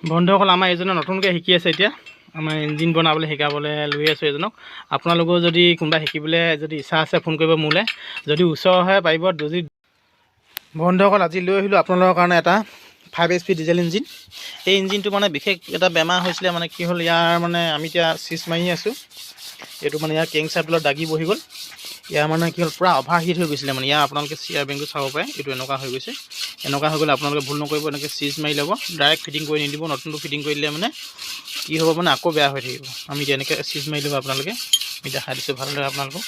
বন্ধুসকল আমাৰ এজনে নতুনকৈ শিকি আছে এতিয়া আমাৰ ইঞ্জিন বনাবলৈ শিকাবলৈ লৈ আছোঁ এজনক আপোনালোকেও যদি কোনোবা শিকিবলৈ যদি ইচ্ছা আছে ফোন কৰিব মোলৈ যদি ওচৰ হয় পাৰিব যদি বন্ধুসকল আজি লৈ আহিলোঁ আপোনালোকৰ কাৰণে এটা 5 HP ডিজেল ইঞ্জিন এই ইঞ্জিনটো মানে বিশেষ এটা বেমাৰ হৈছিলে মানে কি হ'ল ইয়াৰ মানে আমি এতিয়া চিজ মাৰি আছোঁ এইটো মানে ইয়াৰ কেং চাইডলত দাগি বহি গ'ল ইয়াৰ মানে কি হ'ল পূৰা অভাৰ হিট হৈ গৈছিলে মানে ইয়াৰ আপোনালোকে চিয়াৰ বেংকটো চাব পাৰে এইটো এনেকুৱা হৈ গৈছে এনেকুৱা হৈ গ'লে আপোনালোকে ভুল নকৰিব এনেকৈ চিজ মাৰি ল'ব ডাইৰেক্ট ফিটিং কৰি নিদিব নতুনটো ফিটিং কৰি দিলে মানে কি হ'ব মানে আকৌ বেয়া হৈ থাকিব আমি এতিয়া এনেকৈ চিজ মাৰি ল'ব আপোনালোকে আমি দেখাই দিছোঁ ভালদৰে আপোনালোকক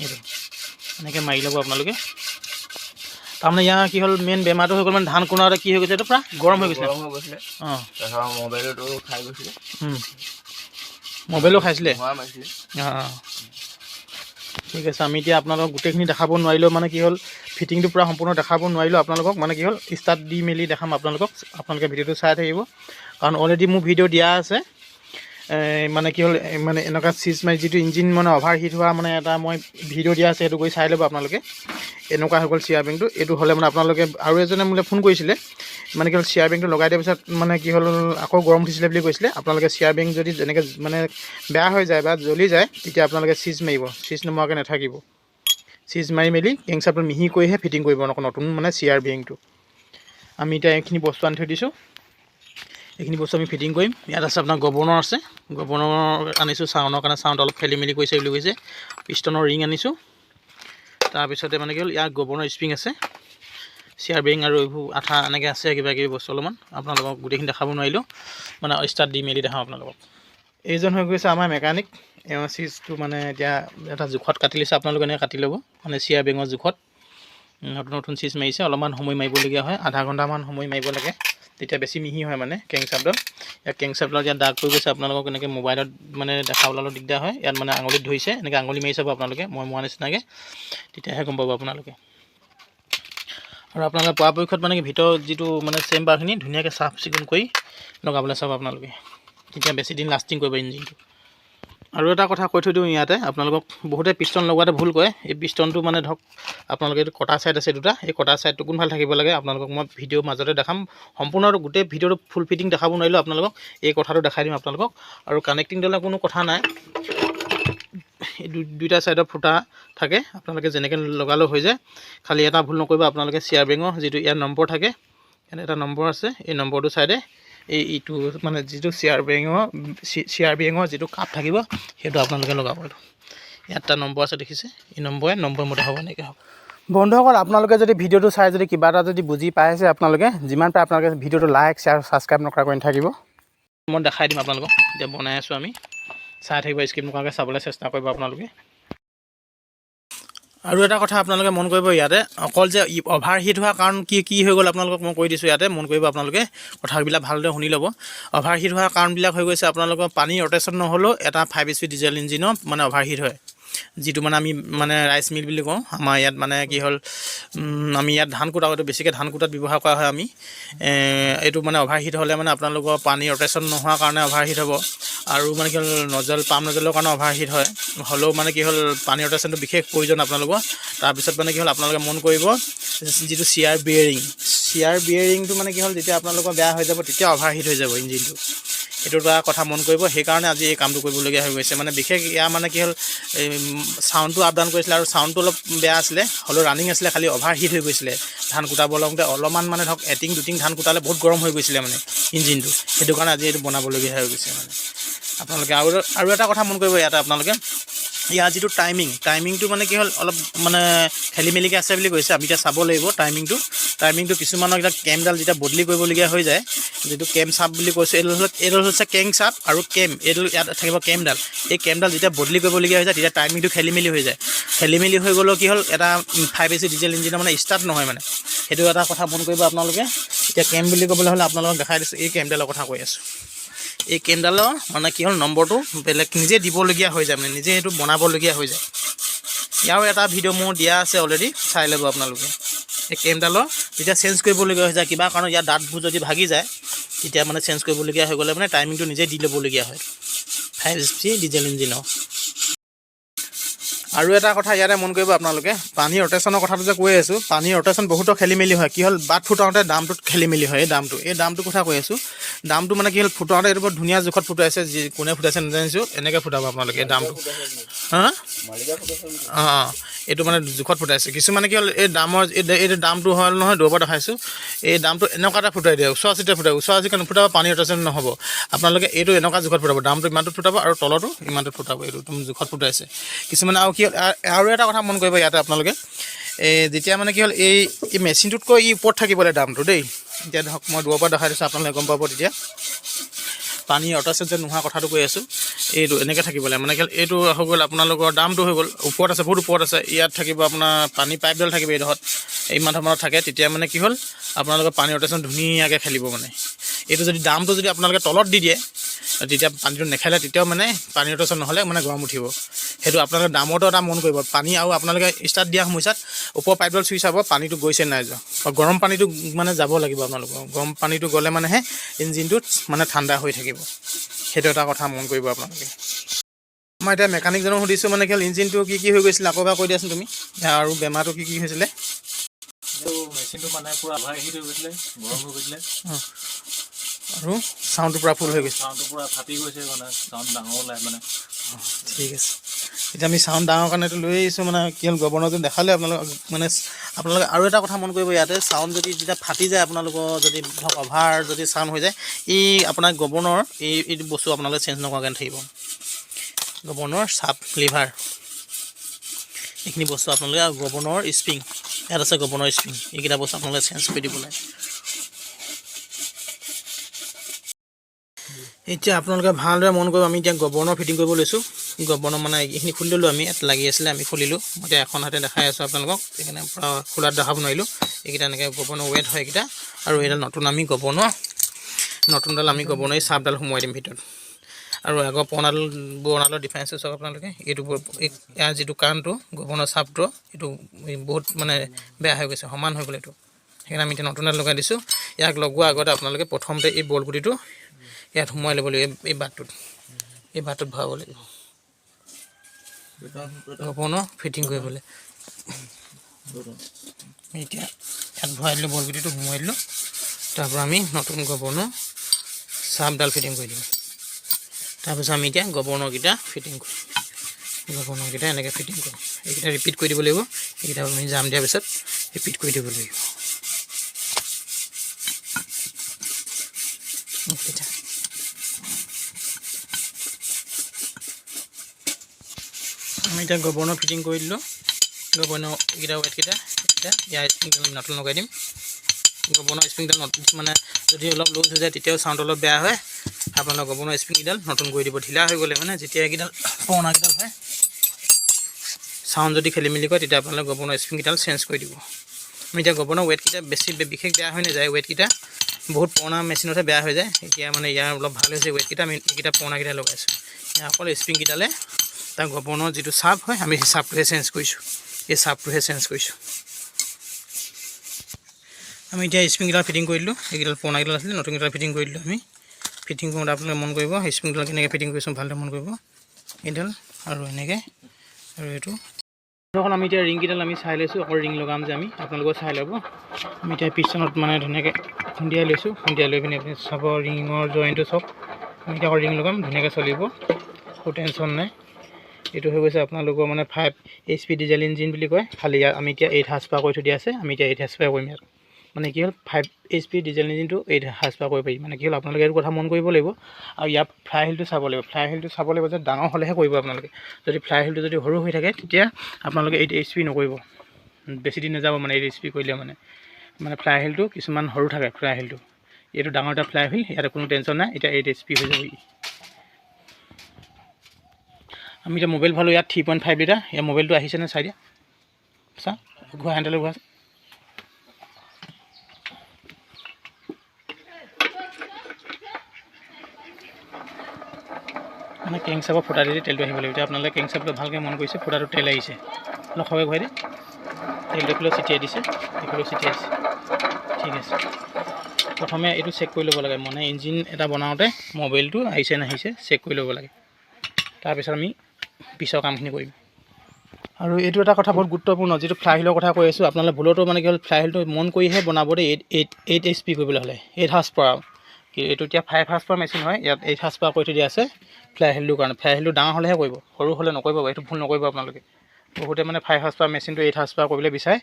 এইটো এনেকৈ মাৰি ল'ব আপোনালোকে তাৰমানে ইয়াৰ কি হ'ল মেইন বেমাৰটো হৈ গ'ল মানে ধান কোনাওতে কি হৈ গৈছে এইটো পূৰা গৰম হৈ গৈছিলে অঁ মোবাইলটো খাই গৈছিলে মোবাইলো খাইছিলে অঁ অঁ ঠিক আছে আমি এতিয়া আপোনালোকক গোটেইখিনি দেখাব নোৱাৰিলেও মানে কি হ'ল ফিটিংটো পূৰা সম্পূৰ্ণ দেখাব নোৱাৰিলেও আপোনালোকক মানে কি হ'ল ষ্টাৰ্ট দি মেলি দেখাম আপোনালোকে ভিডিঅ'টো চাই থাকিব কাৰণ অলৰেডি মোৰ ভিডিঅ' দিয়া আছে মানে কি হ'ল মানে এনেকুৱা চিজ মাৰি যিটো ইঞ্জিন মানে অভাৰ হিট হোৱা মানে এটা মই ভিডিঅ' দিয়া আছে সেইটো কৰি চাই ল'ব আপোনালোকে এনেকুৱা হৈ গ'ল চিয়াৰ বেংকটো এইটো হ'লে মানে আপোনালোকে আৰু এজনে মোলৈ ফোন কৰিছিলে মানে কি হ'ল চিয়াৰ বেংকটো লগাই দিয়াৰ পিছত মানে কি হ'ল আকৌ গৰম উঠিছিলে বুলি কৈছিলে আপোনালোকে চিয়াৰ বেংক যদি যেনেকৈ মানে বেয়া হৈ যায় বা জ্বলি যায় তেতিয়া আপোনালোকে চিজ মাৰিব চিজ নমৰাকৈ নাথাকিব চিজ মাৰি মেলি কেং চাপটো মিহি কৰিহে ফিটিং কৰিব নতুন মানে চিয়াৰ বেংকটো আমি এতিয়া এইখিনি বস্তু আনি থৈ দিছোঁ এইখিনি বস্তু আমি ফিটিং কৰিম ইয়াত আছে আপোনাৰ গভৰ্ণৰ আছে গভৰ্ণৰ আনিছোঁ চাউণ্ডৰ কাৰণে চাউণ্ড অলপ খেলি মেলি কৰিছে বুলি কৈছে পিষ্টনৰ ৰিং আনিছোঁ তাৰপিছতে মানে কি হ'ল ইয়াৰ গভৰ্ণৰ স্প্ৰিং আছে চিয়াৰ বেং আৰু এইবোৰ আঠা এনেকৈ আছে কিবা কিবি বস্তু অলপমান আপোনালোকক গোটেইখিনি দেখাব নোৱাৰিলোঁ মানে ষ্টাৰ্ট দি মেলি দেখাওঁ আপোনালোকক এইজন হৈ গৈছে আমাৰ মেকানিক এওঁ চিজটো মানে এতিয়া এটা জোখত কাটি লৈছে আপোনালোকে এনেকৈ কাটি ল'ব মানে চিয়াৰ বেঙৰ জোখত নতুন চিজ মাৰিছে অলপমান সময় মাৰিবলগীয়া হয় আধা ঘণ্টামান সময় মাৰিব লাগে তেতিয়া বেছি মিহি হয় মানে কেং চাপডাল ইয়াত কেং চাপডালত ইয়াত দাগ পৰি গৈছে আপোনালোকক এনেকৈ মোবাইলত মানে দেখাবলৈ অলপ দিগদাৰ হয় ইয়াত মানে আঙুলিত ধৰিছে এনেকৈ আঙুলি মাৰি চাব আপোনালোকে মই মোৱা নিচিনাকৈ তেতিয়াহে গম পাব আপোনালোকে আৰু আপোনালোকে পৰাপক্ষত মানে কি ভিতৰৰ যিটো মানে চেম্বাৰখিনি ধুনীয়াকৈ চাফ চিকুণ কৰি লগাবলৈ চাব আপোনালোকে তেতিয়া বেছি দিন লাষ্টিং কৰিব ইঞ্জিনটো আৰু এটা কথা কৈ থৈ দিওঁ ইয়াতে আপোনালোকক বহুতে পিষ্টন লগোৱাতে ভুল কৰে এই পিষ্টনটো মানে ধৰক আপোনালোকে এইটো কটা ছাইড আছে দুটা এই কটা ছাইডটো কোনফালে থাকিব লাগে আপোনালোকক মই ভিডিঅ'ৰ মাজতে দেখাম সম্পূৰ্ণ গোটেই ভিডিঅ'টো ফুল ফিটিং দেখাব নোৱাৰিলেও আপোনালোকক এই কথাটো দেখাই দিম আপোনালোকক আৰু কানেক্টিংডালৰ কোনো কথা নাই এই দুইটা ছাইডৰ ফুটা থাকে আপোনালোকে যেনেকৈ লগালেও হৈ যায় খালি এটা ভুল নকৰিব আপোনালোকে চিয়াৰ বেঙৰ যিটো ইয়াৰ নম্বৰ থাকে ইয়াত এটা নম্বৰ আছে এই নম্বৰটো চাইডে এইটো মানে যিটো চিয়াৰ বেঙৰ যিটো কাপ থাকিব সেইটো আপোনালোকে লগাব ইয়াত এটা নম্বৰ আছে দেখিছে এই নম্বৰ মতে হ'ব এনেকৈ হ'ব বন্ধুসকল আপোনালোকে যদি ভিডিঅ'টো চাই যদি কিবা এটা যদি বুজি পাইছে আপোনালোকে যিমান পাৰে আপোনালোকে ভিডিঅ'টো লাইক শ্বেয়াৰ ছাবস্ক্ৰাইব নকৰাকৈ নাথাকিব মই দেখাই দিম আপোনালোকক এতিয়া বনাই আছোঁ আমি চাই থাকিব স্কিপ নকৰাকৈ চাবলৈ চেষ্টা কৰিব আপোনালোকে আৰু এটা কথা আপোনালোকে মন কৰিব ইয়াতে অকল যে অভাৰ হিট হোৱাৰ কাৰণ কি হৈ গ'ল আপোনালোকক মই কৈ দিছোঁ ইয়াতে মন কৰিব আপোনালোকে কথাবিলাক ভালদৰে শুনি ল'ব অভাৰ হিট হোৱাৰ কাৰণবিলাক হৈ গৈছে আপোনালোকৰ পানী ৰটেশ্যন নহ'লেও এটা 5 HP ডিজেল ইঞ্জিনৰ মানে অভাৰ হিট হয় যিটো মানে আমি মানে ৰাইচ মিল বুলি কওঁ আমাৰ ইয়াত মানে কি হ'ল আমি ইয়াত ধান কুটা হয়তো বেছিকৈ ধান কুটাত ব্যৱহাৰ কৰা হয় আমি এইটো মানে অভাৰ হিট হ'লে মানে আপোনালোকৰ পানী ৰটেশ্যন নোহোৱাৰ কাৰণে অভাৰ হিট হ'ব আৰু মানে কি হ'ল পাম নজলৰ কাৰণে অভাৰ হিট হয় হ'লেও মানে কি হ'ল পানী ৰটেশ্যনটো বিশেষ প্ৰয়োজন আপোনালোকৰ তাৰপিছত মানে কি হ'ল আপোনালোকে মন কৰিব যিটো চিয়াৰ বিয়েৰিংটো মানে কি হ'ল যেতিয়া আপোনালোকৰ বেয়া হৈ যাব তেতিয়া অভাৰ হিট হৈ যাব ইঞ্জিনটো এইটো এটা কথা মন কৰিব সেইকাৰণে আজি এই কামটো কৰিবলগীয়া হৈ গৈছে মানে বিশেষ ইয়াৰ মানে কি হ'ল চাউণ্ডটো আপ ডাউন কৰিছিলে আৰু চাউণ্ডটো অলপ বেয়া আছিলে হ'লেও ৰানিং আছিলে খালি অভাৰ হিট হৈ গৈছিলে ধান কুটাব লওঁতে অলপমান মানে ধৰক এটিং দুটিং ধান কুটালে বহুত গৰম হৈ গৈছিলে মানে ইঞ্জিনটো সেইটো কাৰণে আজি এইটো বনাবলগীয়া হৈ গৈছে মানে আপোনালোকে আৰু এটা কথা মন কৰিব ইয়াতে আপোনালোকে ইয়াৰ যিটো টাইমিংটো মানে কি হ'ল অলপ মানে খেলি মেলিকৈ আছে বুলি কৈছে আমি এতিয়া চাব লাগিব টাইমিংটো কিছুমানৰ এতিয়া কেমডাল যেতিয়া বদলি কৰিবলগীয়া হৈ যায় যিটো কেম চাপ বুলি কৈছোঁ এইডাল হৈছে কেং চাপ আৰু এইডাল ইয়াত থাকিব কেমডাল এই কেমডাল যেতিয়া বদলি কৰিবলগীয়া হৈ যায় তেতিয়া টাইমিংটো খেলি মেলি হৈ যায় খেলি মেলি হৈ গ'লেও কি হ'ল এটা 5 HP ডিজেল ইঞ্জিনৰ মানে ষ্টাৰ্ট নহয় মানে সেইটো এটা কথা মন কৰিব আপোনালোকে এতিয়া কেম বুলি ক'বলৈ হ'লে আপোনালোকক দেখাই দিছোঁ এই কেমডালৰ কথা কৈ আছোঁ এই কেমডালৰ মানে কি হ'ল নম্বৰটো বেলেগ নিজে দিবলগীয়া হৈ যায় মানে নিজে সেইটো বনাবলগীয়া হৈ যায় ইয়াৰো এটা ভিডিঅ' মোৰ দিয়া আছে অলৰেডি চাই ল'ব আপোনালোকে এই কেমডালৰ যেতিয়া চেঞ্জ কৰিবলগীয়া হৈ যায় কিবা কাৰণত ইয়াৰ দাঁতবোৰ যদি ভাগি যায় তেতিয়া মানে চেঞ্জ কৰিবলগীয়া হৈ গ'লে মানে টাইমিংটো নিজে দি ল'বলগীয়া হয় 5 HP ডিজেল ইঞ্জিনৰ আৰু এটা কথা ইয়াতে মন কৰিব আপোনালোকে পানী ৰটেশ্যনৰ কথাটো যে কৈ আছোঁ পানী ৰটেশ্যন বহুতো খেলি মেলি হয় কি হ'ল বাট ফুটাওঁতে দামটোত খেলি মেলি হয় এই দামটো কথা কৈ আছোঁ দামটো মানে কি হ'ল ফুটাওঁতে এইটো বৰ ধুনীয়া জোখত ফুটাইছে, যি কোনে ফুটাইছে নাজানিছোঁ, এনেকৈ ফুটাব আপোনালোকে এই দামটো। হা অঁ এইটো মানে জোখত ফুটাইছে। কিছুমানে কি হ'ল এই দামৰ এইটো দামটো হ'ল নহয়, দূৰৰ পৰা দেখাইছোঁ, এই দামটো এনেকুৱা এটা ফুটাই দিয়ে, ওচৰা চিতে ফুটাই, ওচৰা চিতে নুফুটাব, পানী ৰটেশ্যন নহ'ব। আপোনালোকে এইটো এনেকুৱা জোখত ফুটাব, দামটো ইমানটোত ফুটাব আৰু তলতো ইমানটোত ফুটাব, এইটো জোখত ফুটাইছে। কিছুমানে আৰু কি হ'ল আৰু এটা কথা মন কৰিব ইয়াতে আপোনালোকে, যেতিয়া মানে কি হ'ল এই মেচিনটোতকৈ ই ওপৰত থাকিব লাগে দামটো দেই। এতিয়া ধৰক মই দূৰৰ পৰা দেখাই দিছোঁ, আপোনালোকে গম পাব তেতিয়া। পানী ৰটেশ্যন যে নোহোৱা কথাটো কৈ আছোঁ, এইটো এনেকৈ থাকিব লাগে, মানে কি হ'ল এইটো হৈ গ'ল আপোনালোকৰ দামটো হৈ গ'ল, ওপৰত আছে, বহুত ওপৰত আছে। ইয়াত থাকিব আপোনাৰ পানী পাইপডাল থাকিব এইডোখৰত, ইমান ধৰণৰ থাকে, তেতিয়া মানে কি হ'ল আপোনালোকৰ পানী ৰটেশ্যন ধুনীয়াকৈ খেলিব মানে। এইটো যদি দামটো যদি আপোনালোকে তলত দি দিয়ে, তেতিয়া পানীটো নেখেলে, তেতিয়াও মানে পানী ৰটেশ্যন নহ'লে মানে গৰম উঠিব। সেইটো আপোনালোকে দামতো এটা মন কৰিব, পানী আৰু আপোনালোকে ষ্টাৰ্ট দিয়া সময়ত ওপৰ পাইপডাল চুই চাব পানীটো গৈছে নাই যোৱা, গৰম পানীটো মানে যাব লাগিব আপোনালোকৰ। গৰম পানীটো গ'লে মানেহে ইঞ্জিনটোত মানে ঠাণ্ডা হৈ থাকিব, সেইটো এটা কথা মন কৰিব আপোনালোকে। মই এতিয়া মেকানিকজনক সুধিছোঁ, মানে কি হ'ল ইঞ্জিনটো কি হৈ গৈছিলে, আকৌ এবাৰ কৈ দিয়াচোন তুমি, আৰু বেমাৰটো কি হৈছিলে? মেচিনটো মানে পুৰা অভাৰ হিট হৈ গৈছিলে, গৰম হৈ গৈছিলে, আৰু চাউণ্ডটো পূৰা ফুল হৈ গৈছে, চাউণ্ডটো পূৰা ফাটি গৈছে, মানে চাউণ্ড ডাঙৰ ওলাই মানে। ঠিক আছে, এতিয়া আমি চাউণ্ড ডাঙৰ কাৰণেতো লৈ আহিছোঁ, মানে কি হ'ল গভৰ্ণৰটো দেখালে আপোনালোকে আৰু এটা কথা মন কৰিব, ইয়াতে চাউণ্ড যদি যেতিয়া ফাটি যায়, আপোনালোকৰ যদি ধৰক অভাৰ যদি চাউণ্ড হৈ যায়, আপোনাৰ গভৰ্ণৰ এইটো বস্তু আপোনালোকে চেঞ্জ নকৰাকৈ থাকিব। গভৰ্ণৰ চাব লিভাৰ এইখিনি বস্তু আপোনালোকে, আৰু গভৰ্ণৰ স্প্ৰিং, ইয়াত আছে গভৰ্ণৰ স্প্ৰিং, এইকেইটা বস্তু আপোনালোকে চেঞ্জ কৰি দিব লাগে। এতিয়া আপোনালোকে ভালদৰে মন কৰিব, আমি এতিয়া গভৰ্ণৰ ফিটিং কৰিব লৈছোঁ। গভৰ্ণৰ মানে এইখিনি খুলি ল'লোঁ, আমি ইয়াত লাগি আছিলে, আমি খুলিলোঁ। মই এতিয়া এখন হাতে দেখাই আছোঁ আপোনালোকক, সেইকাৰণে পূৰা খোলাত দেখাব নোৱাৰিলোঁ। এইকেইটা এনেকৈ গভৰ্ণৰ ৱেট হয় এইকেইটা, আৰু এইডাল নতুনডাল আমি গভৰ্ণৰ এই চাপডাল সোমোৱাই দিম ভিতৰত। আৰু আগৰ পুৰণাডালৰ ডিফাৰেঞ্চটো চাওক আপোনালোকে, এইটো ইয়াৰ যিটো কাণটো গভৰ্ণৰ চাপটো, এইটো বহুত মানে বেয়া হৈ গৈছে, সমান হৈ গ'ল এইটো, সেইকাৰণে আমি এতিয়া নতুনডাল লগাই দিছোঁ। ইয়াক লগোৱাৰ আগতে আপোনালোকে প্ৰথমতে এই বলগুটিটো ইয়াত সোমোৱাই ল'ব লাগিব, এই বাটটোত ভৰাব লাগিব গভৰ্ণৰ ফিটিং কৰিবলৈ। এতিয়া ইয়াত ভৰাই দিলোঁ, বলগুটিটো সোমোৱাই দিলোঁ, তাৰপৰা আমি নতুন গভৰ্ণৰ চাপডাল ফিটিং কৰি দিম। তাৰপিছত আমি এতিয়া গভৰ্ণৰকেইটা ফিটিং কৰিম, গভৰ্ণৰকেইটা এনেকৈ ফিটিং কৰিম, এইকেইটা ৰিপিট কৰি দিব লাগিব, এইকেইটা আমি জাম দিয়াৰ পিছত ৰিপিট কৰি দিব লাগিব। আমি এতিয়া গভৰ্ণৰ ফিটিং কৰি দিলোঁ, গভৰ্ণৰ এইকেইটা ৱেটকেইটা ইয়াৰ স্প্ৰিংডাল আমি নতুন লগাই দিম। গভৰ্ণৰ স্প্ৰিংডাল মানে যদি অলপ লুজ হৈ যায়, তেতিয়াও চাউণ্ড অলপ বেয়া হয়। আপোনালোকৰ গভৰ্ণৰ স্প্ৰিংকেইডাল নতুন কৰি দিব, ঢিলা হৈ গ'লে মানে যেতিয়া এইকেইডাল পুৰণাকেইডাল হয়, চাউণ্ড যদি খেলি মেলি কৰে, তেতিয়া আপোনালোকে গভৰ্ণৰ স্প্ৰিংকেইডাল চেঞ্জ কৰি দিব। আমি এতিয়া গভৰ্ণৰ ৱেটকেইটা বিশেষ বেয়া হৈ নাযায়, ৱেটকেইটা বহুত পুৰণা মেচিনতহে বেয়া হৈ যায়। এতিয়া মানে ইয়াৰ অলপ ভাল হৈছে ৱেটকেইটা, আমি এইকেইটা পুৰণাকেইটা লগাইছোঁ। ইয়াৰ অকল স্প্ৰিংকেইডালে তাৰ গভৰ্ণৰ যিটো চাপ হয়, আমি সেই চাপটোহে চেঞ্জ কৰিছোঁ, এই চাপটোহে চেঞ্জ কৰিছোঁ। আমি এতিয়া স্প্ৰিংকেইডাল ফিটিং কৰি দিলোঁ, এইকেইডাল পুৰণাকেইডাল আছিলে, নতুনকেইডাল ফিটিং কৰি দিলোঁ। আমি ফিটিং কৰোঁতে আপোনালোকে মন কৰিব, স্প্ৰিংকেইডাল কেনেকৈ ফিটিং কৰিছোঁ ভালদৰে মন কৰিব, এইডাল আৰু এনেকৈ, আৰু এইটো আমি এতিয়া ৰিংকেইডাল আমি চাই লৈছোঁ, অকল ৰিং লগাম যে আমি, আপোনালোকেও চাই ল'ব। আমি এতিয়া পিছনত মানে ধুনীয়াকৈ খুন্দিয়াই লৈছোঁ, খুন্দিয়াই লৈ পিনি আপুনি চাব ৰিঙৰ জইনটো চব। আমি এতিয়া অকল ৰিং লগাম, ধুনীয়াকৈ চলিব, একো টেনশ্যন নাই। এইটো হৈ গৈছে আপোনালোকৰ মানে 5 HP ডিজেল ইঞ্জিন বুলি কয়, খালি ইয়াত আমি এতিয়া 8 HP কৰি থৈ দিয়া আছে, আমি এতিয়া 8 HP কৰিম ইয়াত। মানে কি হ'ল 5 HP ডিজেল ইঞ্জিনটো 8 HP কৰিব পাৰি, মানে কি হ'ল আপোনালোকে এইটো কথা মন কৰিব লাগিব। আৰু ইয়াৰ ফ্লাই হুইলটো চাব লাগিব, ফ্লাই হুইলটো চাব লাগিব যে ডাঙৰ হ'লেহে কৰিব আপোনালোকে। যদি ফ্লাই হুইলটো যদি সৰু হৈ থাকে, তেতিয়া আপোনালোকে 8 HP নকৰিব, বেছি দিন নাযাব মানে 8 HP কৰিলে মানে ফ্লাই হুইলটো কিছুমান সৰু থাকে, ফ্লাই হুইলটো এইটো ডাঙৰ এটা ফ্লাই হুইল, ইয়াতে কোনো টেনশ্যন নাই, এতিয়া 8 HP হৈ যাব। আমি এতিয়া মোবাইল ভালোঁ ইয়াত 3.5 লিটাৰ, ইয়াৰ মোবাইলটো আহিছেনে চাই দিয়া, চা ঘূৰা হেণ্ডেল ঘূৰা, মানে কেংচাপৰ ফুটা দি তেলটো আহিব লাগিব। এতিয়া আপোনালোকে কেংচাপটো ভালকৈ মন কৰিছে, ফুটাটো তেল আহিছে, অলপ সৰহকৈ ঘূৰাই দি তেল দেখিলেও ছটিয়াই দিছে, দেখিলেও ছটিয়াইছে, ঠিক আছে। প্ৰথমে এইটো চেক কৰি ল'ব লাগে, মানে ইঞ্জিন এটা বনাওঁতে মোবাইলটো আহিছে নাহিছে চেক কৰি ল'ব লাগে, তাৰপিছত আমি পিছৰ কামখিনি কৰিম। আৰু এইটো এটা কথা বহুত গুৰুত্বপূৰ্ণ, যিটো ফ্লাই হুইলৰ কথা কৈ আছোঁ, আপোনালোকে ভুলতো মানে কি হ'ল ফ্লাই হুইলটো মন কৰিহে বনাব দেই। 8 HP কৰিবলৈ হ'লে 8 HP এইটো এতিয়া 5 হাৰ্চপাৱাৰ মেচিন হয়, ইয়াত 8 হাৰ্চপাৱাৰ কৰি থৈ দিয়া আছে ফ্লাই হুইলটোৰ কাৰণে। ফ্লাই হুইলটো ডাঙৰ হ'লেহে কৰিব, সৰু হ'লে নকৰিব, এইটো ভুল নকৰিব আপোনালোকে। বহুতে মানে 5 হাৰ্চপাৱাৰ মেচিনটো 8 হাৰ্চপাৱাৰ কৰিবলৈ বিচাৰে,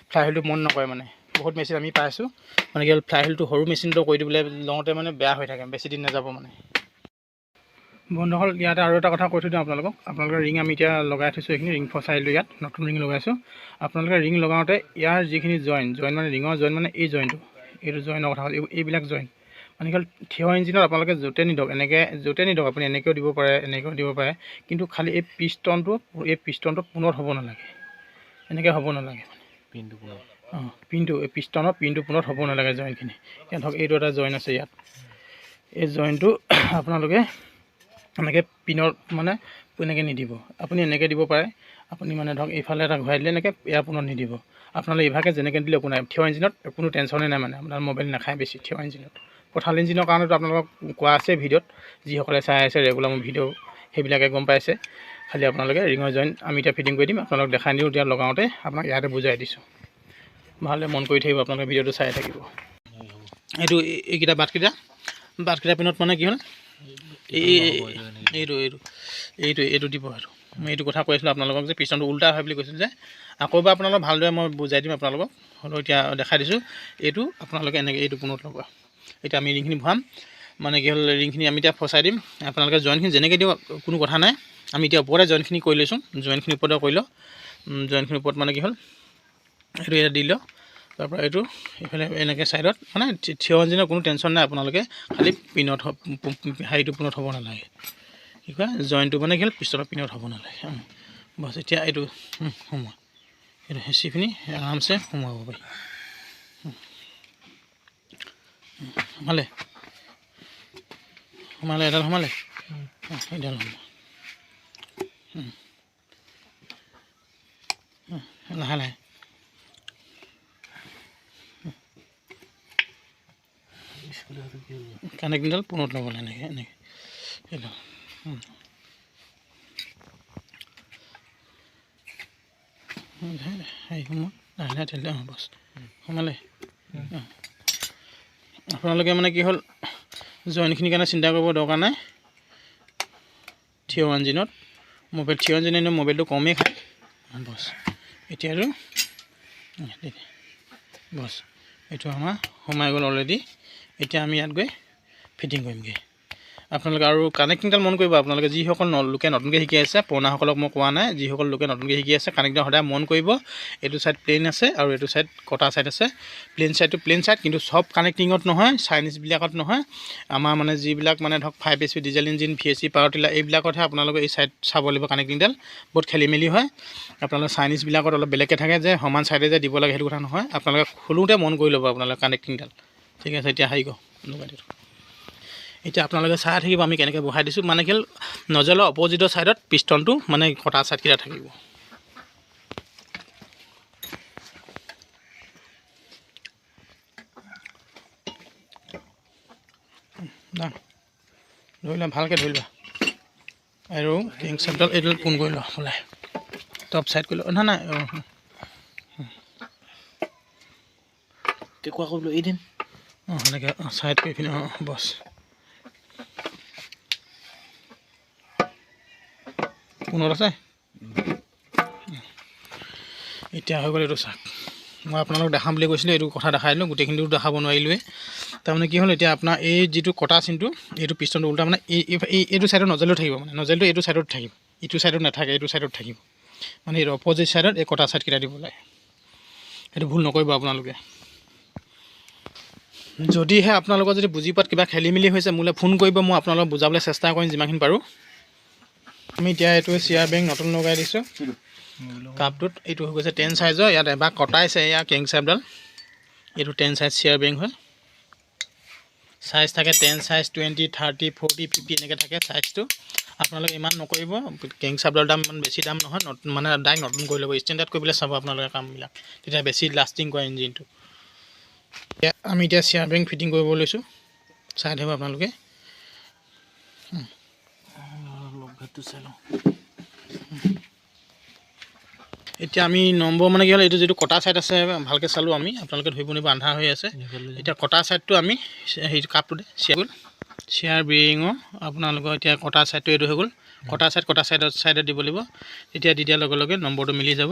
ফ্লাই হুইলটো মন নকৰে মানে। বহুত মেচিন আমি পাইছোঁ মানে কি হ'ল ফ্লাই হুইলটো সৰু মেচিনটো কৰি দিবলৈ লওঁতে মানে বেয়া হৈ থাকে, বেছি দিন নাযাব মানে। বন্ধুসকল ইয়াতে আৰু এটা কথা কৈ থৈ দিওঁ আপোনালোকক, আপোনালোকৰ ৰিং আমি এতিয়া লগাই থৈছোঁ, এইখিনি ৰিং ফচাইলোঁ, ইয়াত নতুন ৰিং লগাইছোঁ। আপোনালোকে ৰিং লগাওঁতে ইয়াৰ যিখিনি জইন মানে ৰিঙৰ জইন মানে এই জইনটো, এইটো জইনৰ কথা হ'ল, এইবিলাক জইন মানে কি হ'ল থিয় ইঞ্জিনত আপোনালোকে য'তে নিদিয়ক, এনেকৈ য'তে নিদিয়ক আপুনি এনেকৈও দিব পাৰে, এনেকৈও দিব পাৰে, কিন্তু খালি এই পিষ্টনটো পোনত হ'ব নালাগে, এনেকৈ হ'ব নালাগে পিনটো পুনৰ পিনটো, এই পিষ্টনৰ পিনটো পোনত হ'ব নালাগে জইনখিনি। এতিয়া ধৰক এইটো এটা জইন আছে ইয়াত, এই জইনটো আপোনালোকে এনেকৈ পিনত মানে এনেকৈ নিদিব, আপুনি এনেকৈ দিব পাৰে। আপুনি মানে ধৰক এইফালে এটা ঘূৰাই দিলে এনেকৈ এয়া পোনত নিদিব, আপোনালোকে ইভাগে যেনেকৈ দিলে একো নাই। থিয় ইঞ্জিনত কোনো টেনশ্যনেই নাই মানে, আপোনাৰ মোবাইল নাখায় বেছি থিয় ইঞ্জিনত। কঁঠাল ইঞ্জিনৰ কাৰণেতো আপোনালোকক কোৱা আছে ভিডিঅ'ত, যিসকলে চাই আছে ৰেগুলাৰ মোৰ ভিডিঅ' সেইবিলাকে গম পাইছে। খালি আপোনালোকে ৰিঙৰ জইন আমি এতিয়া ফিটিং কৰি দিম, আপোনালোকক দেখাই দিওঁ। এতিয়া লগাওঁতে আপোনাক ইয়াতে বুজাই দিছোঁ, ভালদৰে মন কৰি থাকিব, আপোনালোকে ভিডিঅ'টো চাই থাকিব। এইটো এইকেইটা বাটকেইটা পিনত মানে কি হ'ল এইটো দিব। আৰু মই এইটো কথা কৈ আছিলোঁ আপোনালোকক যে পিষ্টনটো উল্টা হয় বুলি কৈছিলোঁ যে, আকৌ এবাৰ আপোনালোকক ভালদৰে মই বুজাই দিম আপোনালোকক, হ'লেও এতিয়া দেখাই দিছোঁ। এইটো আপোনালোকে এনেকৈ এইটো পোনত লগোৱা। এতিয়া আমি ৰিংখিনি ভৰাম, মানে কি হ'ল ৰিংখিনি আমি এতিয়া ফচাই দিম। আপোনালোকে জইনখিনি যেনেকৈ দিয়ক কোনো কথা নাই, আমি এতিয়া ওপৰতে জইনখিনি কৰি লৈছোঁ, জইনখিনি ওপৰতে কৰি লওঁ। জইনখিনিৰ ওপৰত মানে কি হ'ল এইটো ইয়াত দি লওঁ, তাৰপৰা এইটো এইফালে এনেকৈ ছাইডত মানে থিয় ইঞ্জিনৰ কোনো টেনশ্যন নাই, আপোনালোকে খালি পিনত হেৰিটো পিনত হ'ব নালাগে, কি কয় জইনটো মানে কি হ'ল পিষ্টলৰ পিনত হ'ব নালাগে। বছ এতিয়া এইটো সোমোৱা, এইটো হেঁচি পিনি আৰামছে সোমোৱাব পাৰি। সোমালে এডাল সোমালে, এডাল সোমোৱা, লাহে লাহে কানেক্টিংডাল পোনত ল'বলৈ এনেকৈ এডাল হেৰি সোমোৱা, লাহে লাহে ঠেলি বছ সোমালে। আপোনালোকে মানে কি হ'ল জইনখিনিৰ কাৰণে চিন্তা কৰিব দৰকাৰ নাই। থিয় ইঞ্জিনত থিয় ইঞ্জিনত মোবাইলটো কমেই খায়। বছ এতিয়া আৰু বছ এইটো আমাৰ সোমাই গ'ল অলৰেডি। এতিয়া আমি ইয়াত গৈ ফিটিং কৰিমগৈ। আপোনালোকে আৰু কানেক্টিংডাল মন কৰিব, আপোনালোকে যিসকল লোকে নতুনকৈ শিকি আছে, পুৰণাসকলক মই কোৱা নাই, যিসকল লোকে নতুনকৈ শিকি আছে কানেক্টিং সদায় মন কৰিব। এইটো ছাইড প্লেইন আছে আৰু এইটো ছাইড কটা ছাইড আছে। প্লেইন ছাইডটো প্লেইন ছাইড, কিন্তু চব কানেক্টিঙত নহয়, চাইনিজবিলাকত নহয়। আমাৰ মানে যিবিলাক মানে ধৰক 5 HP diesel engine, VSC power tiller এইবিলাকতহে আপোনালোকে এই ছাইড চাব লাগিব। কানেক্টিংডাল বহুত খেলি মেলি হয়। আপোনালোকে চাইনিজবিলাকত অলপ বেলেগকৈ থাকে যে সমান ছাইডে যে দিব লাগে, সেইটো কথা নহয়। আপোনালোকে খোলোতে মন কৰি ল'ব আপোনালোকে কানেক্টিংডাল, ঠিক আছে। এতিয়া হেৰি এতিয়া আপোনালোকে চাই থাকিব আমি কেনেকৈ বহাই দিছোঁ। মানে কি হ'ল নজলৰ অপজিটৰ ছাইডত পিষ্টনটো মানে কটা ছাইডকেইটা থাকিব। ধৰিলা ভালকৈ ধৰিবা, আৰু কেং চাইডডাল এইডাল পোন কৰি লওঁ, ওলাই টপ ছাইড কৰি লওঁ। নাই কেকুৱা কৰিবলৈ এদিন সেনেকৈ ছাইড কৰি পিনে বছ পোনত আছে। এতিয়া হৈ গ'ল এইটো চাক। মই আপোনালোকক দেখাম বুলি কৈছিলোঁ, এইটো কথা দেখাই দিলোঁ, গোটেইখিনিতো দেখাব নোৱাৰিলোৱে। তাৰমানে কি হ'ল এতিয়া আপোনাৰ এই যিটো কটা চিনটো, এইটো পিষ্টনটো উল্টা মানে এইটো ছাইডত নজলটো থাকিব, মানে নজলটো এইটো ছাইডত থাকিব, ইটো ছাইডত নাথাকে, এইটো ছাইডত থাকিব। মানে এই অপজিট ছাইডত এই কটা ছাইডকেইটা দিব লাগে। সেইটো ভুল নকৰিব আপোনালোকে। যদিহে আপোনালোকৰ যদি বুজি পোৱাত কিবা খেলি মেলি হৈছে মোলৈ ফোন কৰিব, মই আপোনালোকক বুজাবলৈ চেষ্টা কৰিম যিমানখিনি পাৰোঁ। আমি এতিয়া এইটো চিয়াৰ বেংক নতুন লগাই দিছোঁ কাপটোত। এইটো হৈ গৈছে 10 চাইজৰ, ইয়াত এবাৰ কটাইছে এয়া কেং চাইপডাল। এইটো 10 চাইজ চিয়াৰ বেংক হয়। চাইজ থাকে 10 চাইজ, 20, 30, 40, 50 এনেকৈ থাকে চাইজটো। আপোনালোকে ইমান নকৰিব, কেং চাইপডালৰ দাম ইমান বেছি দাম নহয়, মানে ডাইৰেক্ট নতুন কৰি ল'ব, ষ্টেণ্ডাৰ্ড কৰিবলৈ চাব আপোনালোকে কামবিলাক, তেতিয়া বেছি লাষ্টিং কৰে ইঞ্জিনটো। আমি এতিয়া চিয়াৰ বেংক ফিটিং কৰিব লৈছোঁ, চাই থাকিব আপোনালোকে। এতিয়া আমি নম্বৰ মানে কি হ'ল এইটো যিটো কটা ছাইড আছে ভালকৈ চালোঁ আমি আপোনালোকে ধৰিব নিব আন্ধাৰ হৈ আছে এতিয়া কটা ছাইডটো আমি সেইটো কাপটোতে চিয়াৰ বিৰিঙৰ আপোনালোকৰ এতিয়া কটা ছাইডটো এইটো হৈ গ'ল কটা ছাইডত দিব লাগিব তেতিয়া দি দিয়াৰ লগে লগে নম্বৰটো মিলি যাব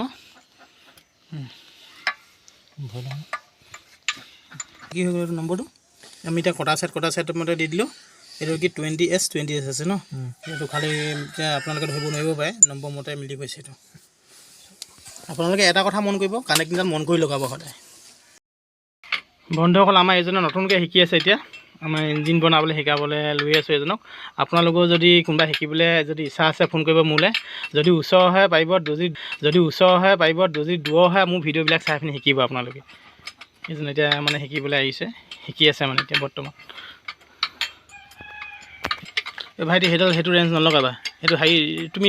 কি হৈ গ'ল নম্বৰটো আমি এতিয়া কটা ছাইডৰ মতে দি দিলোঁ এইটো কি 20S আছে ন এইটো খালি এতিয়া আপোনালোকে ধৰিব নোৱাৰিব পাৰে নম্বৰ মতে মিলি গৈছে এইটো আপোনালোকে এটা কথা মন কৰিব কানেক্টিংডাল মন কৰি লগাব সদায় বন্ধুসকল আমাৰ এজনে নতুনকৈ শিকি আছে এতিয়া আমাৰ ইঞ্জিন বনাবলৈ শিকাবলৈ লৈ আছোঁ এজনক আপোনালোকেও যদি কোনোবা শিকিবলৈ যদি ইচ্ছা আছে ফোন কৰিব মোলৈ যদি ওচৰ হয় পাৰিব যদি দূৰ হয় মোৰ ভিডিঅ'বিলাক চাই পিনি শিকিব আপোনালোকে এজন এতিয়া মানে শিকিবলৈ আহিছে শিকি আছে মানে এতিয়া বৰ্তমান এই ভাইটি সেইটো ৰেঞ্জ নলগাবা সেইটো হেৰি তুমি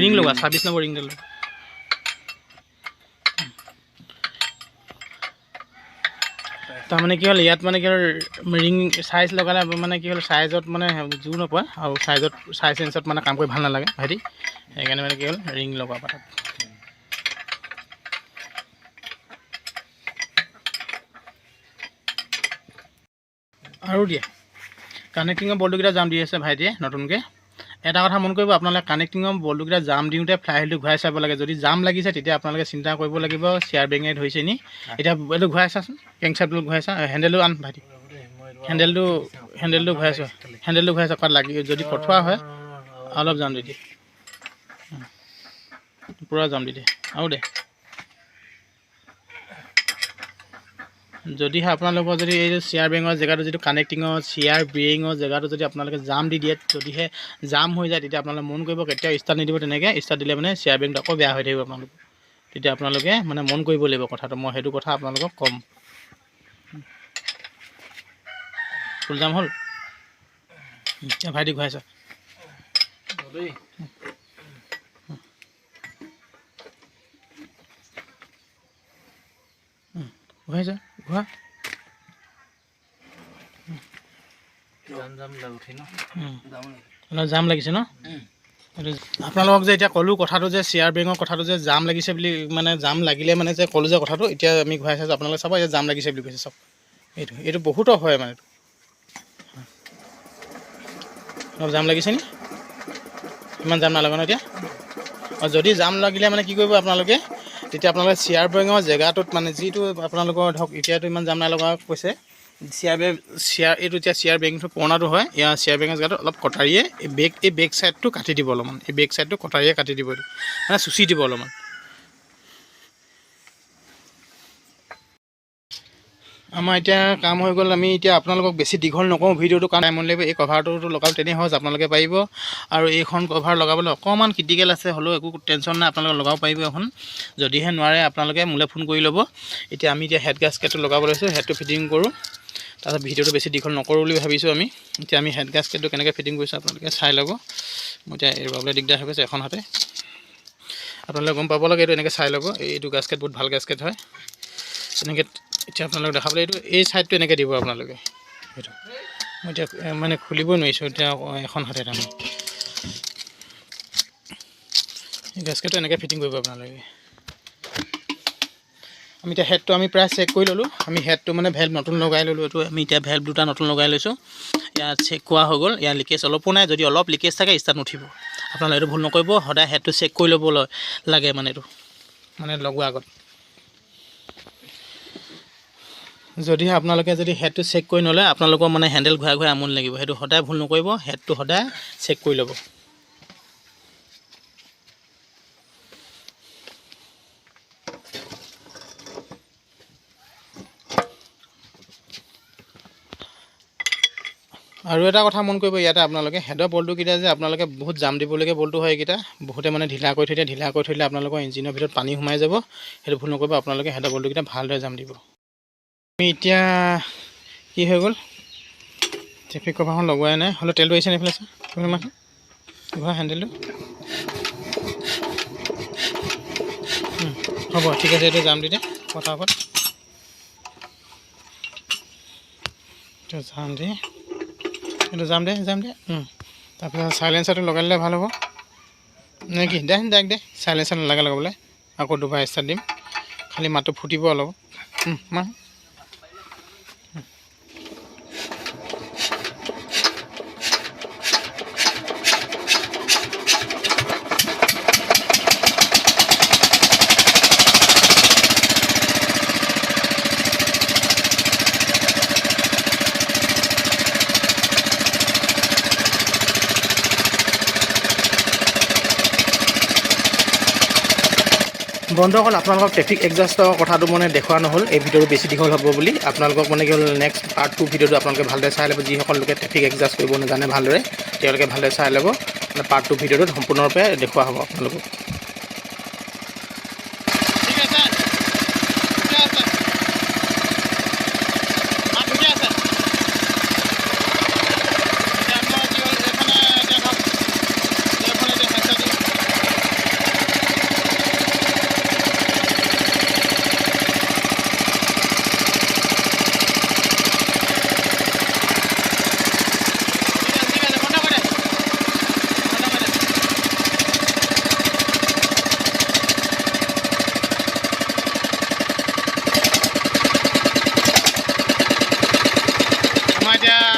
ৰিং লগা 26 নম্বৰ ৰিংডাল লগা তাৰমানে কি হ'ল ইয়াত মানে কি হ'ল ৰিং চাইজ লগালে মানে কি হ'ল চাইজত মানে জোৰ নপৰে আৰু চাইজ চেঞ্চত মানে কাম কৰি ভাল নালাগে ভাইটি সেইকাৰণে মানে কি হ'ল ৰিং লগাবা তাত আৰু দিয়ে কানেক্টিঙৰ বল্টুকেইটা জাম দি আছে ভাইটিয়ে নতুনকৈ এটা কথা মন কৰিব আপোনালোকে কানেক্টিঙৰ বল্টুকেইটা জাম দিওঁতে ফ্লাই হুইলটো ঘূৰাই চাব লাগে যদি জাম লাগিছে তেতিয়া আপোনালোকে চিন্তা কৰিব লাগিব চিয়াৰ বেঙে ধৰিছে নি এতিয়া এইটো ঘূৰাই চাচোন কেংচাৰটো ঘূৰাই চা হেণ্ডেলটো আন ভাইটি হেণ্ডেলটো ঘূৰাই চা কাত লাগি যদি কঠোৱা হয় অলপ জাম দি দিয়ে পূৰা জাম দি দিয়ে আৰু দে যদিহে আপোনালোকৰ যদি এই চিয়াৰ বেঙৰ জেগাটো যিটো কানেক্টিঙৰ চিয়াৰ বেৰিঙৰ জেগাটো যদি আপোনালোকে জাম দি দিয়ে যদিহে জাম হৈ যায় তেতিয়া আপোনালোকে মন কৰিব কেতিয়াও ষ্টাৰ্ট নিদিব তেনেকৈ ষ্টাৰ্ট দিলে মানে চিয়াৰ বেৰিংটো আকৌ বেয়া হৈ থাকিব আপোনালোক তেতিয়া আপোনালোকে মানে মন কৰিব লাগিব কথাটো মই সেইটো কথা আপোনালোকক ক'ম ফুল জাম হ'ল এতিয়া ভাইটি ঘূৰাইছা ঘূৰাইছা ঘূৰা জাম লাগিছে ন আপোনালোকক যে এতিয়া ক'লোঁ কথাটো যে চিয়াৰ বেঙৰ কথাটো যে জাম লাগিছে বুলি মানে জাম লাগিলে মানে যে ক'লোঁ যে কথাটো এতিয়া আমি ঘূৰাই চাইছোঁ আপোনালোকে চাব এতিয়া জাম লাগিছে বুলি কৈছে চব এইটো বহুতো হয় মানে অলপ জাম লাগিছে নি ইমান জাম নালাগে ন এতিয়া আৰু যদি জাম লাগিলে মানে কি কৰিব আপোনালোকে তেতিয়া আপোনালোকে চিয়াৰ বেঙৰ জেগাটোত মানে যিটো আপোনালোকৰ ধৰক এতিয়াতো ইমান জাম নলগা কৈছে এইটো এতিয়া চিয়াৰ বেংটো পুৰণাটো হয় ইয়াৰ চিয়াৰ বেঙৰ জেগাটো অলপ কটাৰীয়ে এই বেক চাইডটো কাটি দিব অলপমান এই বেক চাইডটো কটাৰীয়ে কাটি দিব এইটো মানে চুচি দিব অলপমান আমাৰ এতিয়া কাম হৈ গ'ল আমি এতিয়া আপোনালোকক বেছি দীঘল নকওঁ ভিডিঅ'টো কাৰণ টাইম লাগিব এই কভাৰটো লগাব তেনেই সহজ আপোনালোকে পাৰিব আৰু এইখন কভাৰ লগাবলৈ অকণমান ক্ৰিটিকেল আছে হ'লেও একো টেনশ্যন নাই আপোনালোকে লগাব পাৰিব এখন যদিহে নোৱাৰে আপোনালোকে মোলৈ ফোন কৰি ল'ব এতিয়া আমি এতিয়া হেড গাস্কেটটো লগাব লৈছোঁ হেডটো ফিটিং কৰোঁ তাৰপিছত ভিডিঅ'টো বেছি দীঘল নকৰোঁ বুলি ভাবিছোঁ আমি এতিয়া আমি হেড গাস্কেটটো কেনেকৈ ফিটিং কৰিছোঁ আপোনালোকে চাই ল'ব মই এতিয়া এৰুৱাবলৈ দিগদাৰ হৈ গৈছে এখন হাতে আপোনালোকে গম পাব লাগে এইটো এনেকৈ চাই ল'ব এইটো গাস্কেট বহুত ভাল গাস্কেট হয় এনেকৈ এতিয়া আপোনালোকে দেখাবলৈ এইটো এই ছাইডটো এনেকৈ দিব আপোনালোকে সেইটো মই এতিয়া মানে খুলিবই নোৱাৰিছোঁ এতিয়া এখন হাতে তাৰমানে এই গাস্কেটটো এনেকৈ ফিটিং কৰিব আপোনালোকে আমি এতিয়া হেডটো আমি প্ৰায় চেক কৰি ল'লোঁ আমি হেডটো মানে ভেল্ভ নতুন লগাই ল'লোঁ এইটো আমি এতিয়া ভেল্ভ দুটা নতুন লগাই লৈছোঁ ইয়াত চেক কৰা হৈ গ'ল ইয়াৰ লিকেজ অলপো নাই যদি অলপ লিকেজ থাকে ষ্টাৰ্ট নুঠিব আপোনালোকে এইটো ভুল নকৰিব সদায় হেডটো চেক কৰি ল'ব লাগে মানে এইটো মানে লগোৱাৰ আগত যদিহে আপোনালোকে যদি হেডটো চেক কৰি নলয় আপোনালোকৰ মানে হেণ্ডেল ঘূৰাই ঘূৰাই আমনি লাগিব সেইটো সদায় ভুল নকৰিব হেডটো সদায় চেক কৰি ল'ব আৰু এটা কথা মন কৰিব ইয়াতে আপোনালোকে হেডৰ বল্টুকেইটা যে আপোনালোকে বহুত জাম দিবলগীয়া বল্টু হয় এইকেইটা বহুতে মানে ঢিলা কৰি থৈ দিলে আপোনালোকৰ ইঞ্জিনৰ ভিতৰত পানী সোমাই যাব সেইটো ভুল নকৰিব আপোনালোকে হেডৰ বল্টুকেইটা ভালদৰে জাম দিব আমি এতিয়া কি হৈ গ'ল ট্ৰেফিক কভাৰখন লগোৱাই নাই হ'লেও তেলটো আহিছে এইফালে ঘূৰা হেণ্ডেলটো হ'ব ঠিক আছে এইটো জাম দি দে পটাপট এইটো জাম দি এইটো যাম দে তাৰপিছত চাইলেঞ্চাৰটো লগাই দিলে ভাল হ'ব নে কি দে চাইলেঞ্চাৰ নালাগে লগাবলৈ আকৌ দুবাৰ ষ্টাৰ্ট দিম, খালি মাতটো ফুটিব অলপ। মা বন্ধুসকল, আপোনালোকক ট্ৰেফিক এডজাষ্টৰ কথাটো মানে দেখুওৱা নহ'ল, এই ভিডিঅ'টো বেছি দীঘল হ'ব বুলি। আপোনালোকক মানে কি হ'ল নেক্সট পাৰ্ট 2 ভিডিঅ'টো আপোনালোকে ভালদৰে চাই ল'ব। যিসকল লোকে ট্ৰেফিক এডজাষ্ট কৰিব নাজানে ভালদৰে, তেওঁলোকে ভালদৰে চাই ল'ব। মানে পাৰ্ট 2 ভিডিঅ'টোত সম্পূৰ্ণৰূপে দেখুওৱা হ'ব আপোনালোকক।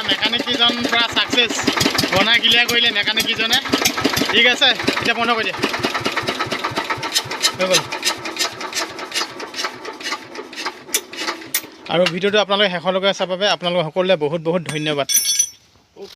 মেকানিককেইজন পূৰা ছাকচেছ, বনাই ক্লিয়াৰ কৰিলে মেকানিককেইজনে। ঠিক আছে, এতিয়া বন্ধ কৰি দিয়ে হৈ গ'ল। আৰু ভিডিঅ'টো আপোনালোকে শেষলৈকে চাবৰ বাবে আপোনালোক সকলোলৈ বহুত বহুত ধন্যবাদ।